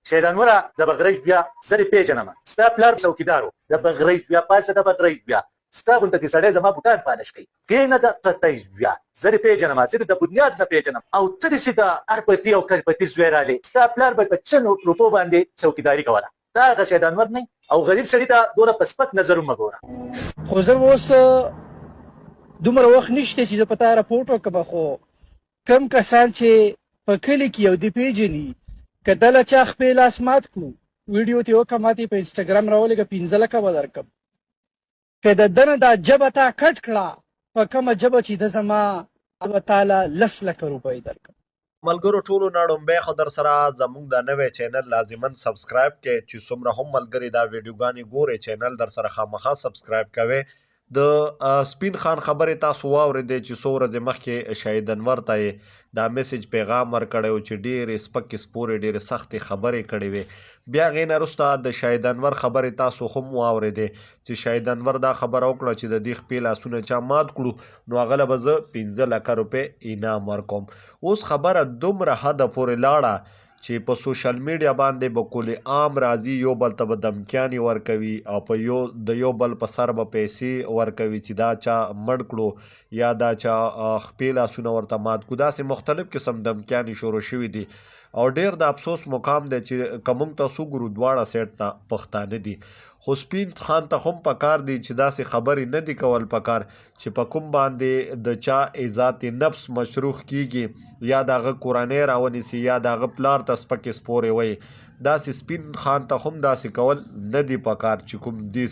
شیدانوره د بغرۍ بیا زه دې پېژنم ستا پلار څوکیدار و د بغرۍ بیا پاسه د بغرۍ بیا ستا غونته کې سړی زما بوټان پالش کوي کښېنه د قطۍ بیا زه دې پېژنم زه دې د بنیاد نه پېژنم او ته داسې د ارپتي او کرپتي زوی رالې ستا پلار به په چنو روپو باندې څوکیداري کوله دا هغه شیدانور نه او غریب سړي ته دومره په سپک نظر مه ګوره خو زه اوس دومره وخت نشته چې زه په تا راپورټ وکړم خو کم کسان چې په کلي کې یو دې پېژني که دله چا خپې لاس مات کړو ویډیو ترې وکړه ما ته یې په انسټاګرام راولېږه 15 لکه به درکړم که د ده نه دا ژبه تا کټ کړه په کومه ژبه چې ده زما الله تعالی 10 لکه روپۍ درکړم ملګرو ټولو نه ډومبی خو در سره زموږ دا نوی چینل لازماً سبسکرایب کړئ چې څومره هم ملګري دا ویډیوګانې ګورئ چینل در سره خامخا سبسکرایب کوئ د سپین خان خبرې تاسو واورېدې چې څو ورځې مخکې شهید انور ته یې دا میسج پیغام ورکړی و چې ډېرې سپکې سپورې ډېرې سختې خبرې کړې وې بیا هغې نه وروسته د شهید انور خبرې تاسو هم واورېدې چې شهید انور دا خبره وکړه چې د دې خپې لاسونه چا مات کړو نو هغه له به زه 15 لکه روپۍ انعام ورکوم اوس خبره دومره حده پورې لاړه چې په سوشل میډیا باندې به کل عام راځي یو بل ته به دمکیانې ورکوي او په د یو بل په سر به پیسې ورکوي چې دا چا مړ کړو یا دا چا خپې لاسونه ورته مات کړو داسې مختلف قسم دمکیانې شروع شوي دي او ډیر د افسوس مقام دی چې که موږ تاسو ګورو دواړه سیټ ته پښتانه دي خو سپین خان ته هم پکار دی چې داسې خبرې نه دي کول پکار چې په کوم باندې د چا عزت نفس مشروح کیږي یا د هغه کورنۍ راونیسي یا د هغه پلار ته سپکې سپورې وایي داسې سپین خان ته هم داسې کول نه دي پکار چې کوم دي